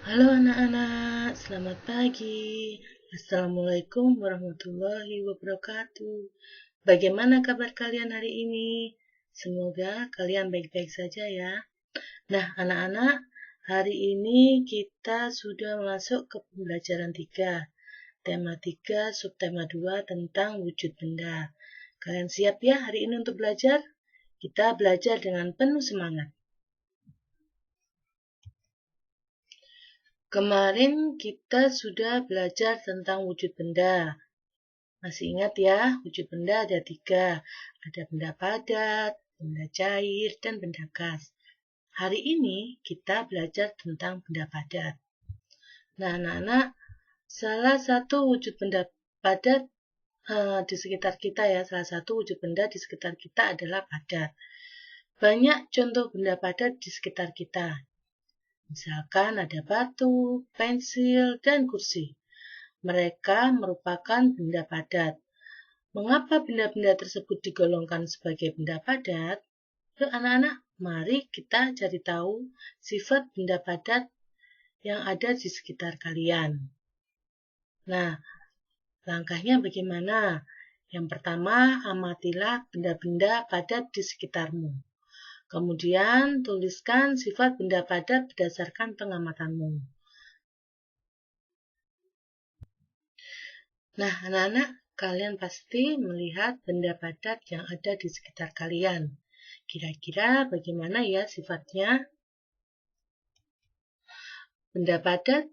Halo anak-anak, selamat pagi. Assalamualaikum warahmatullahi wabarakatuh. Bagaimana kabar kalian hari ini? Semoga kalian baik-baik saja ya. Nah, anak-anak, hari ini kita sudah masuk ke pembelajaran 3. Tema 3, subtema 2 tentang wujud benda. Kalian siap ya hari ini untuk belajar? Kita belajar dengan penuh semangat. Kemarin kita sudah belajar tentang wujud benda. Masih ingat ya, wujud benda ada 3. Ada benda padat, benda cair, dan benda gas. Hari ini kita belajar tentang benda padat. Nah, anak-anak, salah satu wujud benda padat di sekitar kita ya, salah satu wujud benda di sekitar kita adalah padat. Banyak contoh benda padat di sekitar kita. Misalkan ada batu, pensil, dan kursi. Mereka merupakan benda padat. Mengapa benda-benda tersebut digolongkan sebagai benda padat? Yuk anak-anak, mari kita cari tahu sifat benda padat yang ada di sekitar kalian. Nah, langkahnya bagaimana? Yang pertama, amatilah benda-benda padat di sekitarmu. Kemudian, tuliskan sifat benda padat berdasarkan pengamatanmu. Nah, anak-anak, kalian pasti melihat benda padat yang ada di sekitar kalian. Kira-kira bagaimana ya sifatnya? Benda padat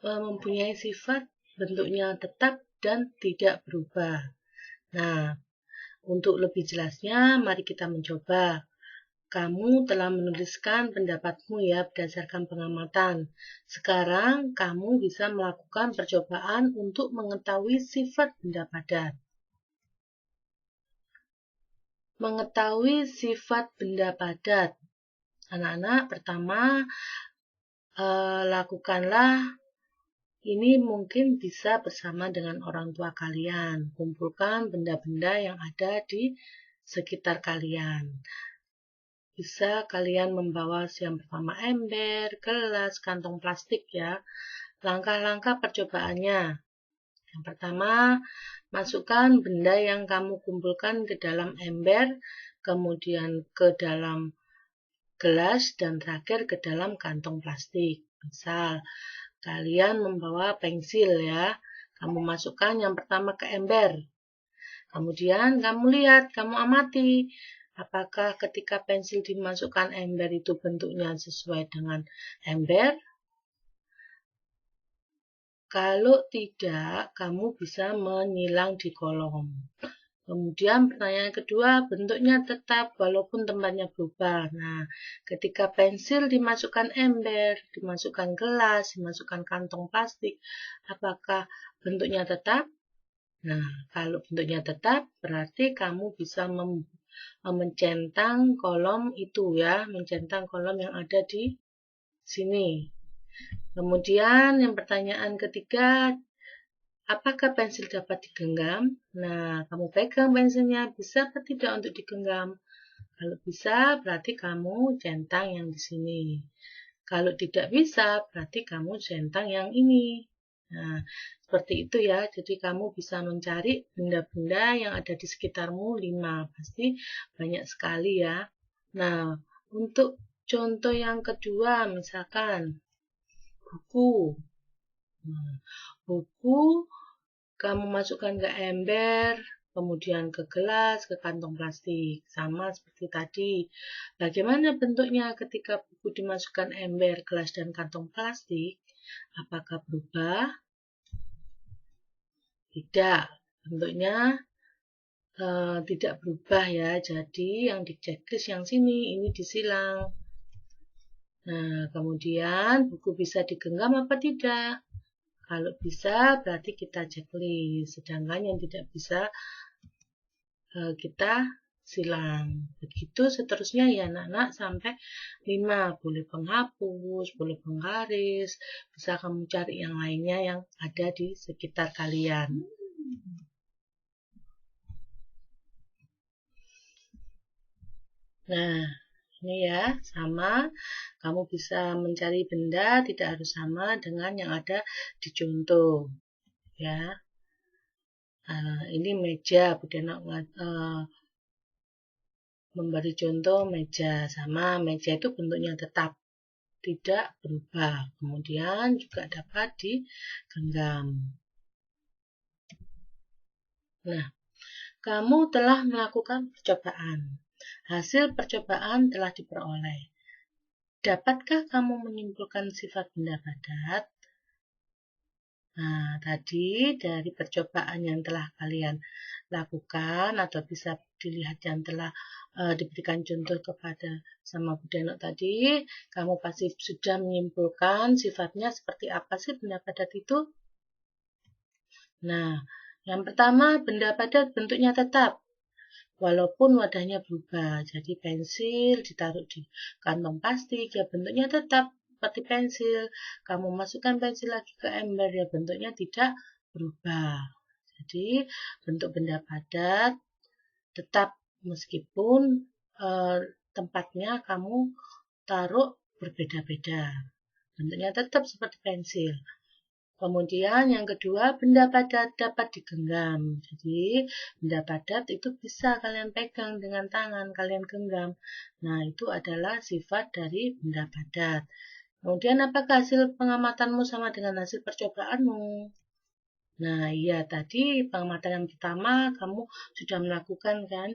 mempunyai sifat bentuknya tetap dan tidak berubah. Nah, untuk lebih jelasnya, mari kita mencoba. Kamu telah menuliskan pendapatmu ya berdasarkan pengamatan. Sekarang kamu bisa melakukan percobaan untuk mengetahui sifat benda padat. Mengetahui sifat benda padat. Anak-anak, pertama lakukanlah ini mungkin bisa bersama dengan orang tua kalian. Kumpulkan benda-benda yang ada di sekitar kalian. Bisa kalian membawa yang pertama ember, gelas, kantong plastik ya. Langkah-langkah percobaannya. Yang pertama, masukkan benda yang kamu kumpulkan ke dalam ember, kemudian ke dalam gelas, dan terakhir ke dalam kantong plastik. Misal, kalian membawa pensil ya. Kamu masukkan yang pertama ke ember. Kemudian kamu lihat, kamu amati. Apakah ketika pensil dimasukkan ember itu bentuknya sesuai dengan ember? Kalau tidak, kamu bisa menyilang di kolom. Kemudian pertanyaan kedua, bentuknya tetap walaupun tempatnya berubah. Nah, ketika pensil dimasukkan ember, dimasukkan gelas, dimasukkan kantong plastik, apakah bentuknya tetap? Nah, kalau bentuknya tetap, berarti kamu bisa mencentang kolom itu ya, mencentang kolom yang ada di sini. Kemudian yang pertanyaan ketiga, apakah pensil dapat digenggam? Nah, kamu pegang pensilnya, bisa atau tidak untuk digenggam? Kalau bisa, berarti kamu centang yang di sini. Kalau tidak bisa, berarti kamu centang yang ini. Nah, seperti itu ya. Jadi kamu bisa mencari benda-benda yang ada di sekitarmu 5. Pasti banyak sekali ya. Nah, untuk contoh yang kedua, misalkan buku. Nah, buku kamu masukkan ke ember, kemudian ke gelas, ke kantong plastik. Sama seperti tadi. Bagaimana bentuknya ketika buku dimasukkan ember, gelas, dan kantong plastik? Apakah berubah? Tidak. Bentuknya tidak berubah ya. Jadi yang di checklist yang sini, ini disilang. Nah, kemudian buku bisa digenggam apa tidak? Kalau bisa, berarti kita checklist. Sedangkan yang tidak bisa, kita silang. Begitu seterusnya ya anak-anak sampai 5. Boleh penghapus, boleh penggaris. Bisa kamu cari yang lainnya yang ada di sekitar kalian. Nah, Ini ya, sama. Kamu bisa mencari benda tidak harus sama dengan yang ada di contoh. Ya, ini meja. Budi memberi contoh meja, sama. Meja itu bentuknya tetap, tidak berubah. Kemudian juga dapat digenggam. Nah, kamu telah melakukan percobaan. Hasil percobaan telah diperoleh. Dapatkah kamu menyimpulkan sifat benda padat? Nah, tadi dari percobaan yang telah kalian lakukan atau bisa dilihat yang telah diberikan contoh kepada sama Budeno tadi, kamu pasti sudah menyimpulkan sifatnya seperti apa sih benda padat itu? Nah, yang pertama, benda padat bentuknya tetap, walaupun wadahnya berubah. Jadi pensil ditaruh di kantong plastik, ya bentuknya tetap seperti pensil. Kamu masukkan pensil lagi ke ember, ya bentuknya tidak berubah. Jadi bentuk benda padat tetap meskipun tempatnya kamu taruh berbeda-beda. Bentuknya tetap seperti pensil. Kemudian yang kedua, benda padat dapat digenggam. Jadi, benda padat itu bisa kalian pegang dengan tangan, kalian genggam. Nah, itu adalah sifat dari benda padat. Kemudian, apakah hasil pengamatanmu sama dengan hasil percobaanmu? Nah, iya, tadi pengamatan yang pertama kamu sudah melakukan kan,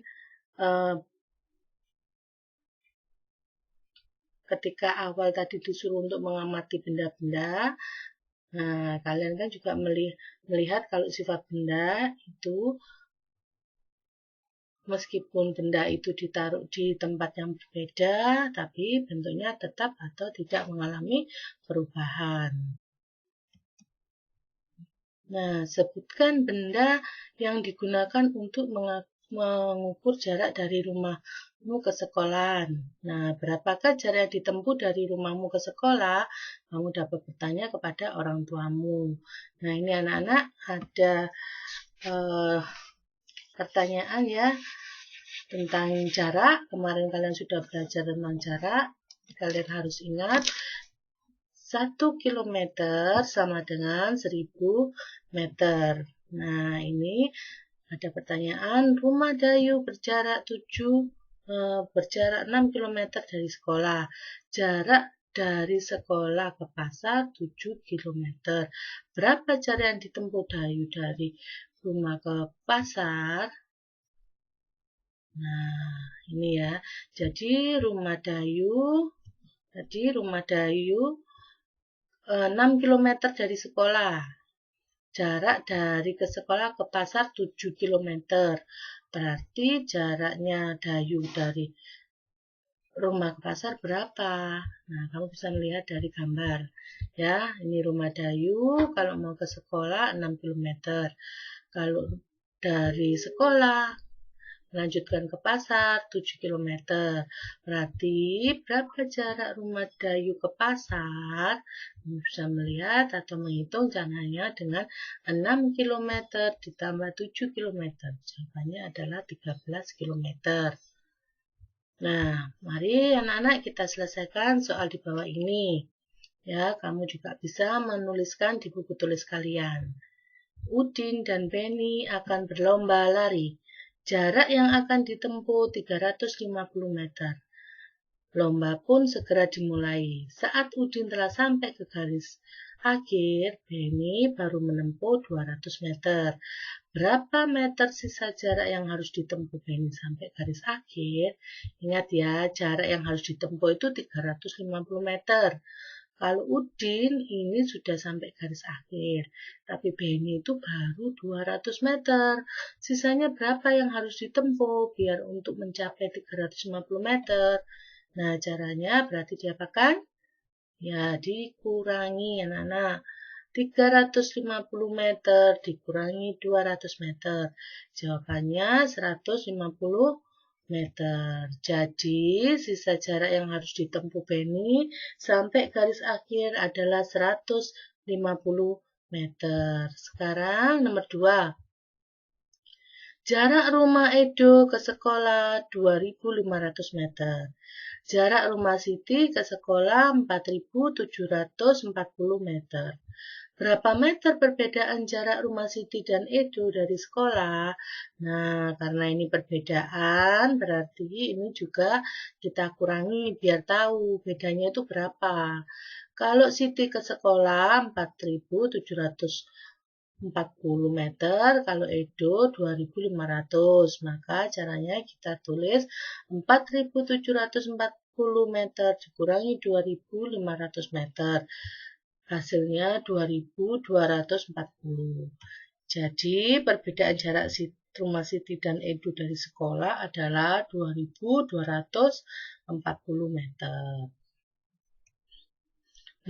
ketika awal tadi disuruh untuk mengamati benda-benda. Nah, kalian kan juga melihat kalau sifat benda itu, meskipun benda itu ditaruh di tempat yang berbeda, tapi bentuknya tetap atau tidak mengalami perubahan. Nah, sebutkan benda yang digunakan untuk mengukur jarak dari rumahmu ke sekolah. Nah, berapakah jarak yang ditempuh dari rumahmu ke sekolah? Kamu dapat bertanya kepada orang tuamu. Nah, ini anak-anak ada pertanyaan ya tentang jarak. Kemarin kalian sudah belajar tentang jarak. Kalian harus ingat 1 kilometer sama dengan 1000 meter. Nah, ini ada pertanyaan, rumah Dayu berjarak 6 km dari sekolah. Jarak dari sekolah ke pasar 7 km. Berapa jarak yang ditempuh Dayu dari rumah ke pasar? Nah, ini ya. Jadi rumah Dayu 6 km dari sekolah. Jarak dari ke sekolah ke pasar 7 km. Berarti jaraknya Dayu dari rumah ke pasar berapa? Nah, kamu bisa melihat dari gambar. Ya, ini rumah Dayu kalau mau ke sekolah 6 km. Kalau dari sekolah melanjutkan ke pasar 7 km. Berarti berapa jarak rumah Dayu ke pasar? Kamu bisa melihat atau menghitung caranya dengan 6 km ditambah 7 km. Jawabannya adalah 13 km. Nah, mari anak-anak kita selesaikan soal di bawah ini. Ya, kamu juga bisa menuliskan di buku tulis kalian. Udin dan Benny akan berlomba lari. Jarak yang akan ditempuh 350 meter. Lomba pun segera dimulai. Saat Udin telah sampai ke garis akhir, Benny baru menempuh 200 meter. Berapa meter sisa jarak yang harus ditempuh Benny sampai garis akhir? Ingat ya, jarak yang harus ditempuh itu 350 meter. Kalau Udin ini sudah sampai garis akhir, tapi Benny itu baru 200 meter. Sisanya berapa yang harus ditempuh biar untuk mencapai 350 meter? Nah, caranya berarti diapakan? Ya, dikurangi anak-anak. 350 meter dikurangi 200 meter. Jawabannya 150 meter. Jadi, sisa jarak yang harus ditempuh Benny sampai garis akhir adalah 150 meter. Sekarang nomor 2. Jarak rumah Edo ke sekolah 2500 meter. Jarak rumah Siti ke sekolah 4.740 meter. Berapa meter perbedaan jarak rumah Siti dan Edo dari sekolah? Nah, karena ini perbedaan, berarti ini juga kita kurangi biar tahu bedanya itu berapa. Kalau Siti ke sekolah 4.740 meter, kalau Edo 2.500, maka caranya kita tulis 4.740 meter dikurangi 2.500 meter. Hasilnya 2.240. Jadi, perbedaan jarak rumah Siti dan Edo dari sekolah adalah 2.240 meter.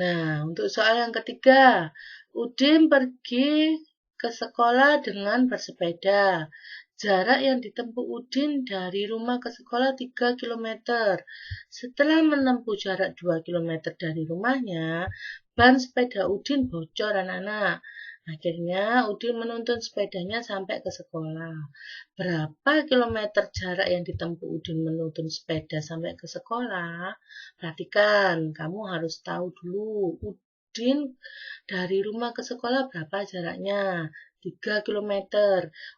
Nah, untuk soal yang ketiga, Udin pergi ke sekolah dengan bersepeda. Jarak yang ditempuh Udin dari rumah ke sekolah 3 km. Setelah menempuh jarak 2 km dari rumahnya, ban sepeda Udin bocor anak-anak. Akhirnya Udin menuntun sepedanya sampai ke sekolah. Berapa kilometer jarak yang ditempuh Udin menuntun sepeda sampai ke sekolah? Perhatikan, kamu harus tahu dulu Udin dari rumah ke sekolah berapa jaraknya? 3 km.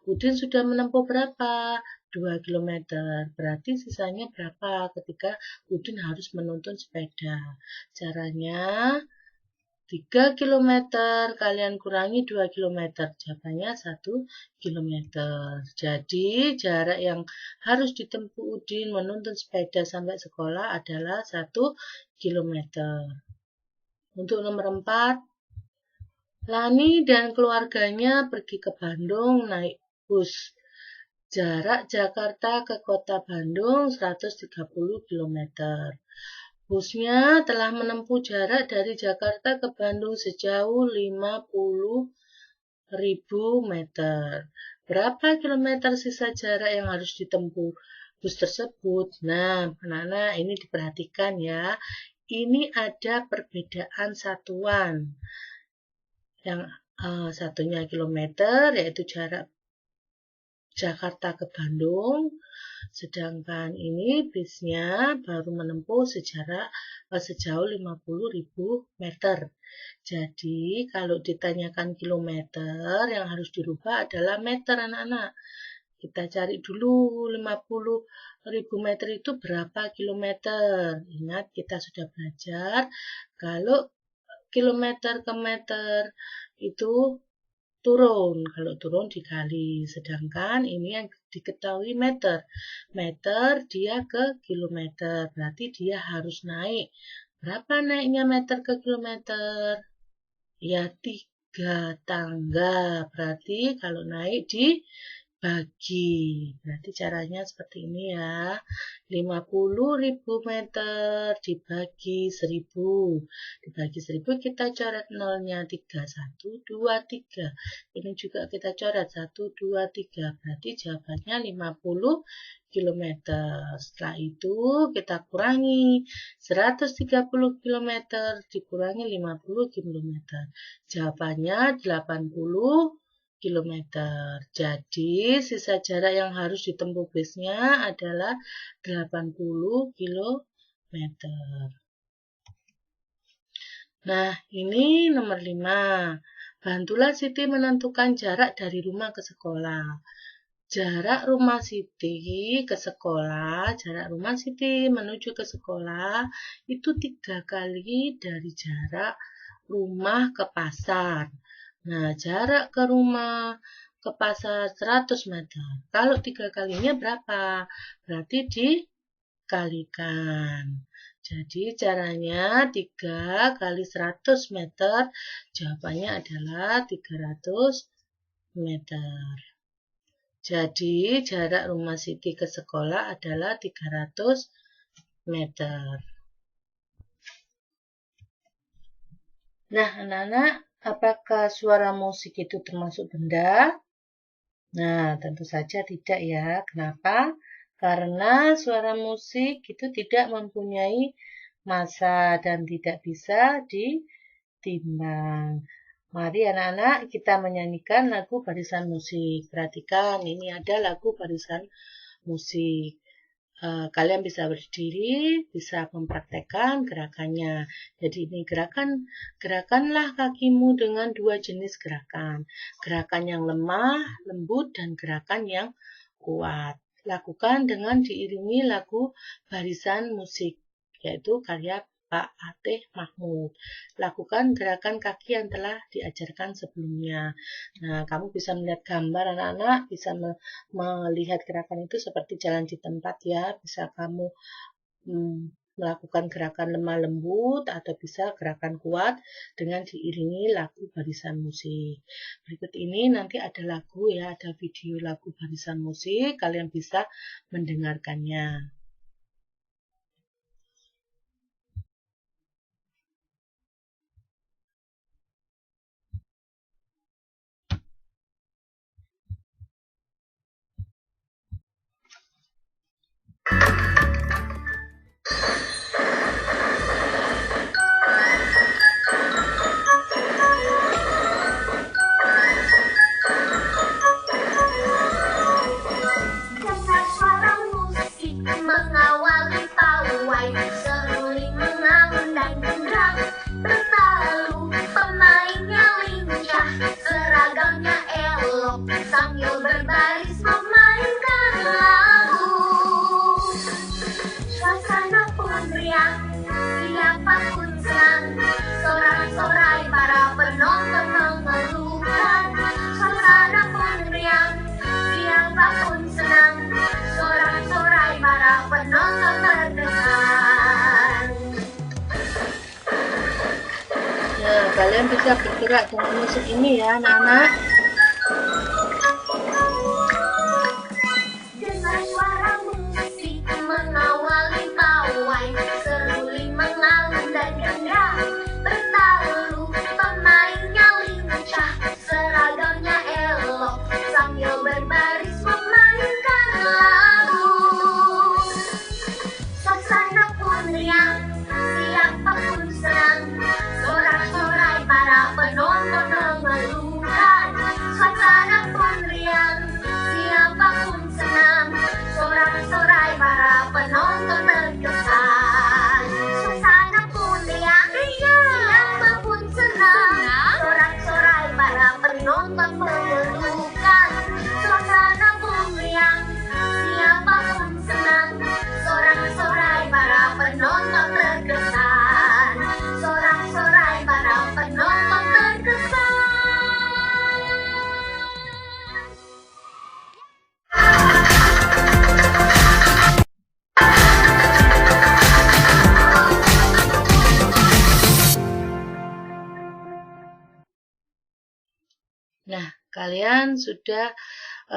Udin sudah menempuh berapa? 2 km. Berarti sisanya berapa ketika Udin harus menuntun sepeda? Caranya 3 km kalian kurangi 2 km. Jawabannya 1 km. Jadi jarak yang harus ditempuh Udin menuntun sepeda sampai sekolah adalah 1 km. Untuk nomor 4, Lani dan keluarganya pergi ke Bandung naik bus. Jarak Jakarta ke kota Bandung 130 km. Busnya telah menempuh jarak dari Jakarta ke Bandung sejauh 50.000 meter. Berapa kilometer sisa jarak yang harus ditempuh bus tersebut? Nah, anak-anak ini diperhatikan ya. Ini ada perbedaan satuan. Yang satunya kilometer, yaitu jarak Jakarta ke Bandung, sedangkan ini bisnya baru menempuh sejauh 50.000 meter. Jadi, kalau ditanyakan kilometer, yang harus dirubah adalah meter anak-anak. Kita cari dulu 50.000 meter itu berapa kilometer. Ingat, kita sudah belajar kalau kilometer ke meter itu turun, kalau turun dikali, sedangkan ini yang diketahui meter. Meter dia ke kilometer, berarti dia harus naik. Berapa naiknya meter ke kilometer? Ya 3 tangga, berarti kalau naik dibagi. Berarti caranya seperti ini ya. 50.000 meter dibagi 1.000. Dibagi 1.000 kita coret nolnya 3, 1, 2, 3. Ini juga kita coret 1, 2, 3. Berarti jawabannya 50 km. Setelah itu kita kurangi 130 km dikurangi 50 km. Jawabannya 80 km. Jadi, sisa jarak yang harus ditempuh busnya adalah 80 km. Nah, ini nomor 5. Bantulah Siti menentukan jarak dari rumah ke sekolah. Jarak rumah Siti ke sekolah, jarak rumah Siti menuju ke sekolah itu 3 kali dari jarak rumah ke pasar. Nah, jarak ke rumah ke pasar 100 meter. Kalau 3 kalinya berapa? Berarti dikalikan. Jadi caranya 3 kali 100 meter, jawabannya adalah 300 meter. Jadi jarak rumah Siti ke sekolah adalah 300 meter. Nah, anak-anak, apakah suara musik itu termasuk benda? Nah, tentu saja tidak ya. Kenapa? Karena suara musik itu tidak mempunyai massa dan tidak bisa ditimbang. Mari anak-anak kita menyanyikan lagu barisan musik. Perhatikan, ini ada lagu barisan musik. Kalian bisa berdiri, bisa mempraktekkan gerakannya. Jadi ini gerakanlah kakimu dengan dua jenis gerakan. Gerakan yang lemah, lembut, dan gerakan yang kuat. Lakukan dengan diiringi lagu barisan musik, yaitu karya Pak Atih Mahmud. Lakukan gerakan kaki yang telah diajarkan sebelumnya. Nah, kamu bisa melihat gambar anak-anak, bisa melihat gerakan itu seperti jalan di tempat ya. Bisa kamu melakukan gerakan lemah lembut atau bisa gerakan kuat dengan diiringi lagu barisan musik. Berikut ini nanti ada lagu ya, ada video lagu barisan musik, kalian bisa mendengarkannya. Nah, kalian bisa bergerak dengan musik ini ya, anak-anak. Dengar suara musik mengawali pawai, seruling mengalun dan gembira, bertalu pemainnya lincah, seragamnya elok, sambil berbaris memainkan lagu. Suasana pun riang, siapapun senang, sorak-sorai para penonton mengeluhkan. Suasana pun riang, siapapun senang, sorak-sorai para penonton terkesan. Suasana pun riang, siapapun senang, sorak-sorai para penonton mengeluhkan. Suasana pun riang, siapapun senang, sorak-sorai para penonton terkesan. Sorak-sorai para penonton terkesan. Nah, kalian sudah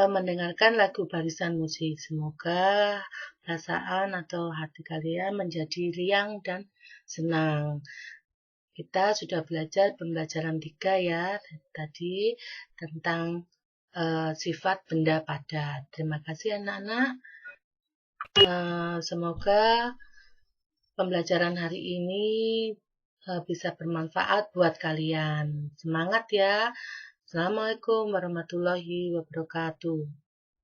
mendengarkan lagu barisan musik. Semoga perasaan atau hati kalian menjadi riang dan senang. Kita sudah belajar pembelajaran 3 ya, tadi tentang sifat benda padat. Terima kasih anak-anak. Semoga pembelajaran hari ini bisa bermanfaat buat kalian. Semangat ya. Assalamualaikum warahmatullahi wabarakatuh.